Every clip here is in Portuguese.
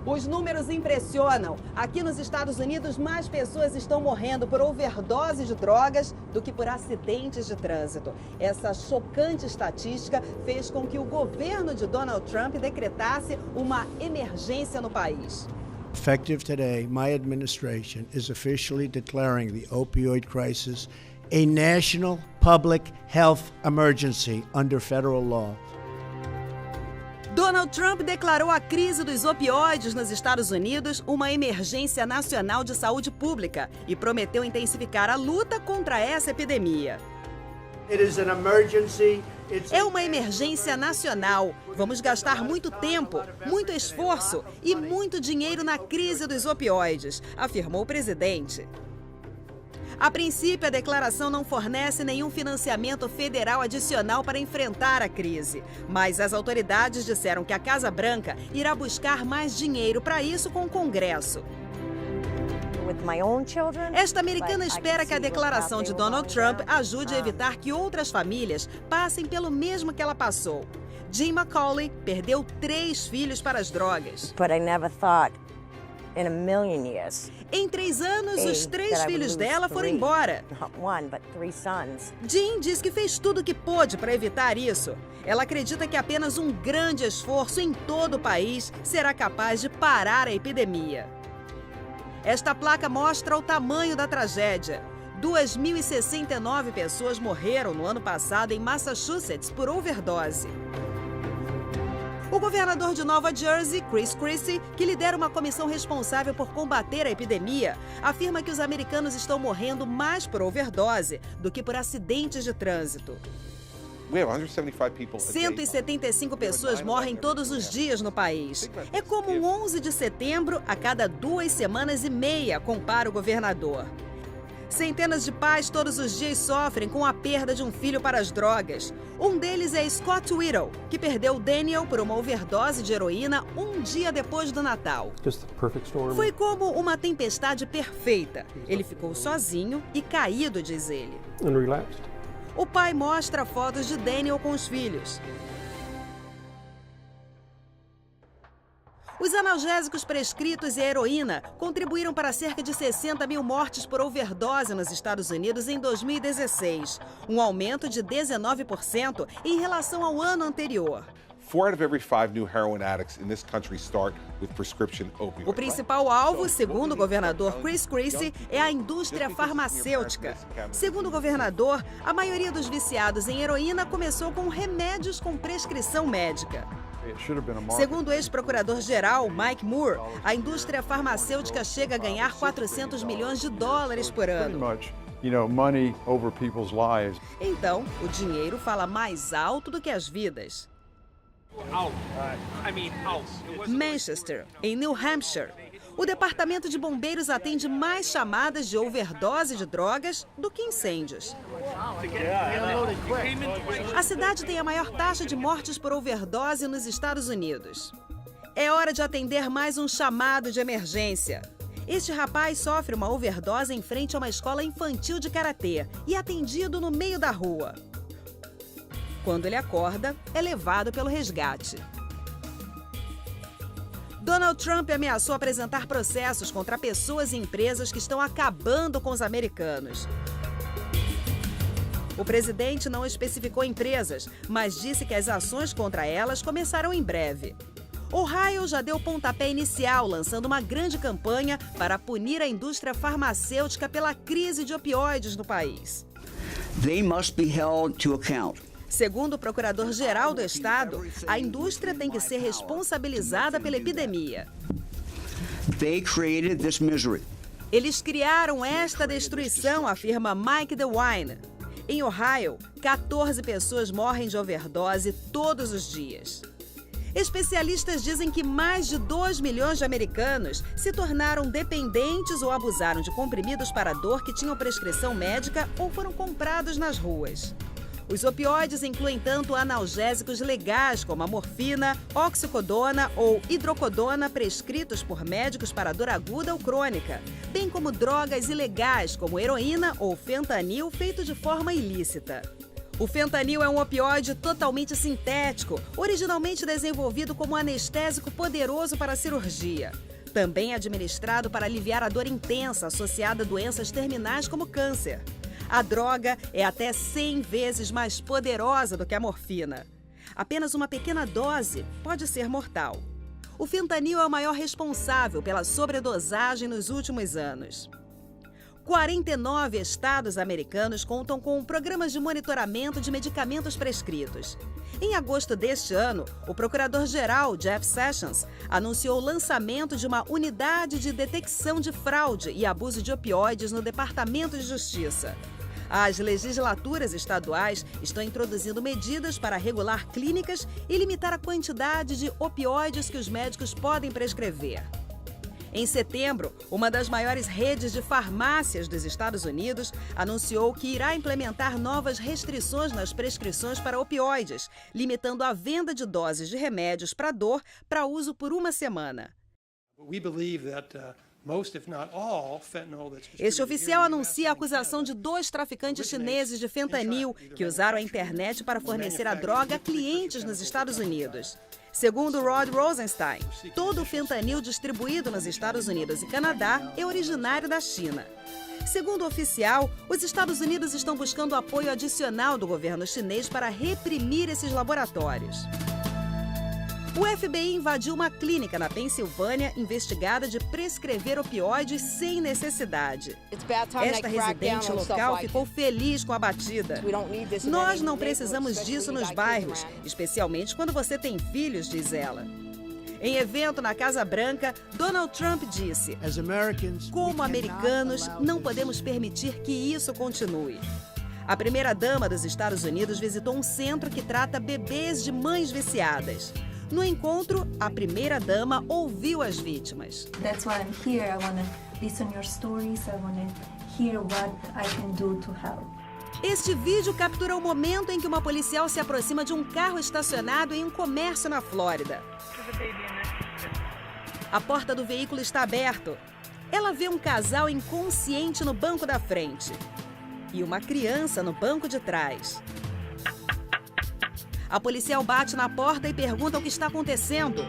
Os números impressionam. Aqui nos Estados Unidos, mais pessoas estão morrendo por overdose de drogas do que por acidentes de trânsito. Essa chocante estatística fez com que o governo de Donald Trump decretasse uma emergência no país. Effective today, my administration is officially declaring the opioid crisis a national public health emergency under federal law. Donald Trump declarou a crise dos opioides nos Estados Unidos uma emergência nacional de saúde pública e prometeu intensificar a luta contra essa epidemia. É uma emergência nacional. Vamos gastar muito tempo, muito esforço e muito dinheiro na crise dos opioides, afirmou o presidente. A princípio, a declaração não fornece nenhum financiamento federal adicional para enfrentar a crise. Mas as autoridades disseram que a Casa Branca irá buscar mais dinheiro para isso com o Congresso. Esta americana espera que a declaração de Donald Trump ajude a evitar que outras famílias passem pelo mesmo que ela passou. Jean McCauley perdeu 3 filhos para as drogas. Em 3 anos, os 3 filhos dela foram embora. Jean diz que fez tudo o que pôde para evitar isso. Ela acredita que apenas um grande esforço em todo o país será capaz de parar a epidemia. Esta placa mostra o tamanho da tragédia. 2.069 pessoas morreram no ano passado em Massachusetts por overdose. O governador de Nova Jersey, Chris Christie, que lidera uma comissão responsável por combater a epidemia, afirma que os americanos estão morrendo mais por overdose do que por acidentes de trânsito. 175 pessoas morrem todos os dias no país. É como um 11 de setembro a cada 2 semanas e meia, compara o governador. Centenas de pais todos os dias sofrem com a perda de um filho para as drogas. Um deles é Scott Whittle, que perdeu Daniel por uma overdose de heroína um dia depois do Natal. Foi como uma tempestade perfeita. Ele ficou sozinho e caído, diz ele. O pai mostra fotos de Daniel com os filhos. Os analgésicos prescritos e a heroína contribuíram para cerca de 60 mil mortes por overdose nos Estados Unidos em 2016, um aumento de 19% em relação ao ano anterior. 4 out of every 5 new heroin addicts in this country start with prescription opioids. O principal alvo, segundo o governador Chris Christie, é a indústria farmacêutica. Segundo o governador, a maioria dos viciados em heroína começou com remédios com prescrição médica. Segundo o ex-procurador-geral Mike Moore, a indústria farmacêutica chega a ganhar 400 milhões de dólares por ano. Então, o dinheiro fala mais alto do que as vidas. Manchester, em New Hampshire, o departamento de bombeiros atende mais chamadas de overdose de drogas do que incêndios. A cidade tem a maior taxa de mortes por overdose nos Estados Unidos. É hora de atender mais um chamado de emergência. Este rapaz sofre uma overdose em frente a uma escola infantil de karatê e é atendido no meio da rua. Quando ele acorda, é levado pelo resgate. Donald Trump ameaçou apresentar processos contra pessoas e empresas que estão acabando com os americanos. O presidente não especificou empresas, mas disse que as ações contra elas começarão em breve. Ohio já deu o pontapé inicial, lançando uma grande campanha para punir a indústria farmacêutica pela crise de opioides no país. They must be held to account. Segundo o procurador-geral do estado, a indústria tem que ser responsabilizada pela epidemia. They created this misery. Eles criaram esta destruição, afirma Mike DeWine. Em Ohio, 14 pessoas morrem de overdose todos os dias. Especialistas dizem que mais de 2 milhões de americanos se tornaram dependentes ou abusaram de comprimidos para dor que tinham prescrição médica ou foram comprados nas ruas. Os opioides incluem tanto analgésicos legais como a morfina, oxicodona ou hidrocodona prescritos por médicos para dor aguda ou crônica, bem como drogas ilegais como heroína ou fentanil feito de forma ilícita. O fentanil é um opioide totalmente sintético, originalmente desenvolvido como anestésico poderoso para a cirurgia. Também é administrado para aliviar a dor intensa associada a doenças terminais como câncer. A droga é até 100 vezes mais poderosa do que a morfina. Apenas uma pequena dose pode ser mortal. O fentanil é o maior responsável pela sobredosagem nos últimos anos. 49 estados americanos contam com programas de monitoramento de medicamentos prescritos. Em agosto deste ano, o procurador-geral Jeff Sessions anunciou o lançamento de uma unidade de detecção de fraude e abuso de opioides no Departamento de Justiça. As legislaturas estaduais estão introduzindo medidas para regular clínicas e limitar a quantidade de opioides que os médicos podem prescrever. Em setembro, uma das maiores redes de farmácias dos Estados Unidos anunciou que irá implementar novas restrições nas prescrições para opioides, limitando a venda de doses de remédios para dor para uso por uma semana. Este oficial anuncia a acusação de 2 traficantes chineses de fentanil que usaram a internet para fornecer a droga a clientes nos Estados Unidos. Segundo Rod Rosenstein, todo o fentanil distribuído nos Estados Unidos e Canadá é originário da China. Segundo o oficial, os Estados Unidos estão buscando apoio adicional do governo chinês para reprimir esses laboratórios. O FBI invadiu uma clínica na Pensilvânia investigada de prescrever opioides sem necessidade. Esta residente local ficou feliz com a batida. Nós não precisamos disso nos bairros, especialmente quando você tem filhos, diz ela. Em evento na Casa Branca, Donald Trump disse: como americanos, não podemos permitir que isso continue. A primeira-dama dos Estados Unidos visitou um centro que trata bebês de mães viciadas. No encontro, a primeira-dama ouviu as vítimas. That's why I'm here. I want to listen your stories. I want to hear what I can do to help. Este vídeo captura o momento em que uma policial se aproxima de um carro estacionado em um comércio na Flórida. A porta do veículo está aberta. Ela vê um casal inconsciente no banco da frente e uma criança no banco de trás. A policial bate na porta e pergunta o que está acontecendo.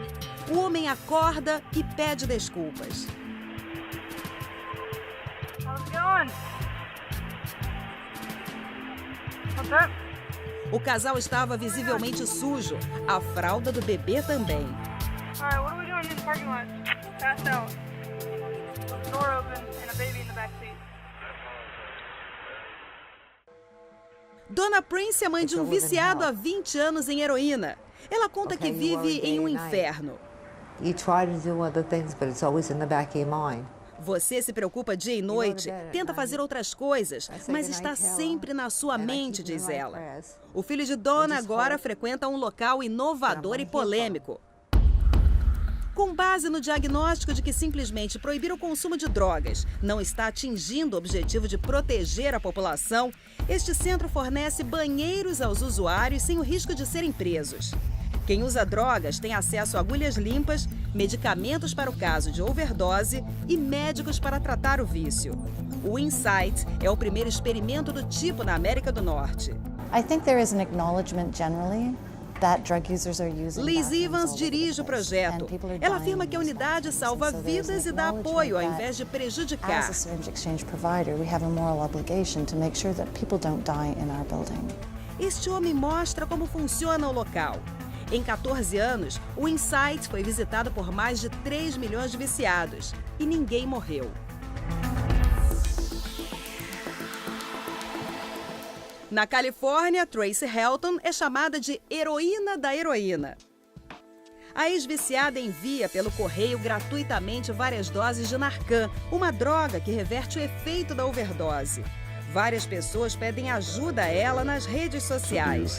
O homem acorda e pede desculpas. O casal estava visivelmente sujo. A fralda do bebê também. Donna Prince é mãe de um viciado há 20 anos em heroína. Ela conta que vive em um inferno. Você se preocupa dia e noite, tenta fazer outras coisas, mas está sempre na sua mente, diz ela. O filho de Donna agora frequenta um local inovador e polêmico. Com base no diagnóstico de que simplesmente proibir o consumo de drogas não está atingindo o objetivo de proteger a população, este centro fornece banheiros aos usuários sem o risco de serem presos. Quem usa drogas tem acesso a agulhas limpas, medicamentos para o caso de overdose e médicos para tratar o vício. O Insight é o primeiro experimento do tipo na América do Norte. I think there is an acknowledgement generally. Liz Evans dirige o projeto. Ela afirma que a unidade salva vidas e dá apoio ao invés de prejudicar. Este homem mostra como funciona o local. Em 14 anos, o Insight foi visitado por mais de 3 milhões de viciados e ninguém morreu. Na Califórnia, Tracy Helton é chamada de heroína da heroína. A ex-viciada envia pelo correio gratuitamente várias doses de Narcan, uma droga que reverte o efeito da overdose. Várias pessoas pedem ajuda a ela nas redes sociais.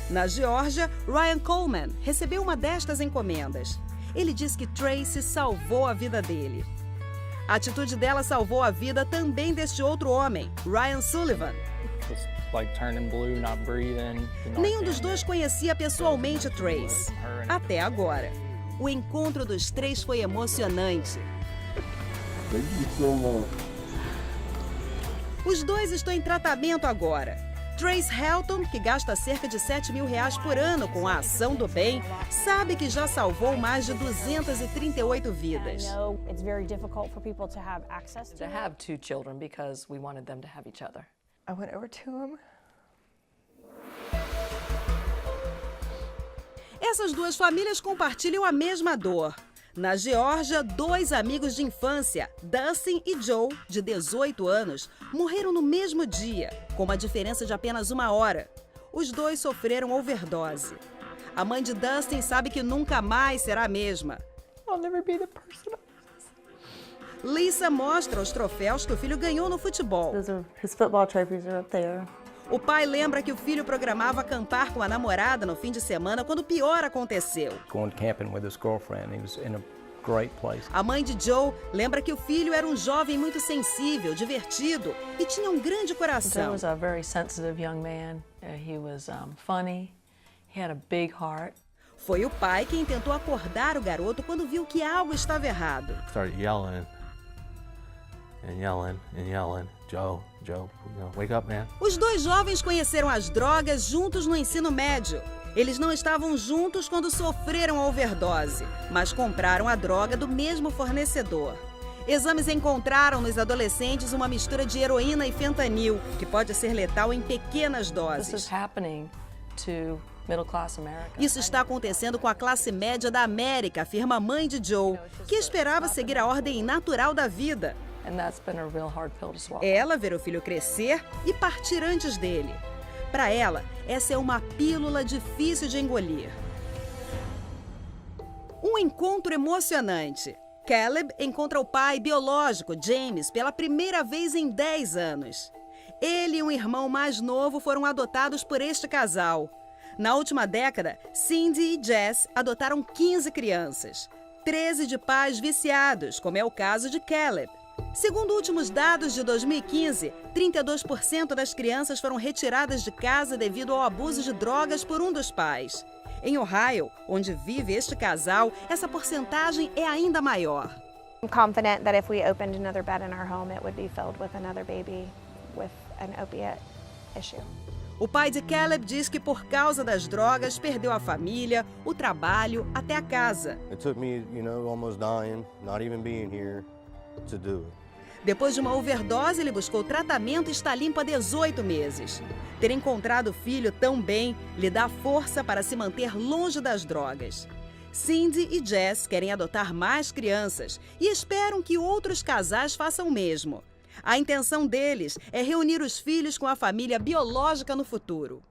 Na Geórgia, Ryan Coleman recebeu uma destas encomendas. Ele diz que Tracy salvou a vida dele. A atitude dela salvou a vida também deste outro homem, Ryan Sullivan. Nenhum dos dois conhecia pessoalmente Trace. Até agora. O encontro dos três foi emocionante. Os dois estão em tratamento agora. Trace Helton, que gasta cerca de R$7 mil por ano com a ação do bem, sabe que já salvou mais de 238 vidas. I know it's very difficult for people to have access To have 2 children because we wanted them to have each other. I went over to him. Essas duas famílias compartilham a mesma dor. Na Geórgia, 2 amigos de infância, Dustin e Joe, de 18 anos, morreram no mesmo dia, com uma diferença de apenas 1 hora. Os dois sofreram overdose. A mãe de Dustin sabe que nunca mais será a mesma. I'll never be the person. Lisa mostra os troféus que o filho ganhou no futebol. His football trophies are up there. O pai lembra que o filho programava acampar com a namorada no fim de semana quando o pior aconteceu. Going camping with his girlfriend. He was in a great place. A mãe de Joe lembra que o filho era um jovem muito sensível, divertido e tinha um grande Joe coração. was a very sensitive young man. He was funny. He had a big heart. Foi o pai quem tentou acordar o garoto quando viu que algo estava errado. Started yelling and yelling and yelling. Joe, wake up, man. Os dois jovens conheceram as drogas juntos no ensino médio. Eles não estavam juntos quando sofreram a overdose, mas compraram a droga do mesmo fornecedor. Exames encontraram nos adolescentes uma mistura de heroína e fentanil, que pode ser letal em pequenas This doses. is happening to middle class America. Isso está acontecendo com a classe média da América, afirma a mãe de Joe, que esperava seguir a ordem natural da vida. And that's been a real hard pill to swallow. Ela ver o filho crescer e partir antes dele. Para ela, essa é uma pílula difícil de engolir. Um encontro emocionante. Caleb encontra o pai biológico, James, pela primeira vez em 10 anos. Ele e um irmão mais novo foram adotados por este casal. Na última década, Cindy e Jess adotaram 15 crianças. 13 de pais viciados, como é o caso de Caleb. Segundo últimos dados de 2015, 32% das crianças foram retiradas de casa devido ao abuso de drogas por um dos pais. Em Ohio, onde vive este casal, essa porcentagem é ainda maior. I'm confident that if we opened another bed in our home, it would be filled with another baby with an opiate issue. O pai de Caleb diz que por causa das drogas perdeu a família, o trabalho, até a casa. It took me, almost dying, not even being here, to do it. Depois de uma overdose, ele buscou tratamento e está limpo há 18 meses. Ter encontrado o filho tão bem lhe dá força para se manter longe das drogas. Cindy e Jess querem adotar mais crianças e esperam que outros casais façam o mesmo. A intenção deles é reunir os filhos com a família biológica no futuro.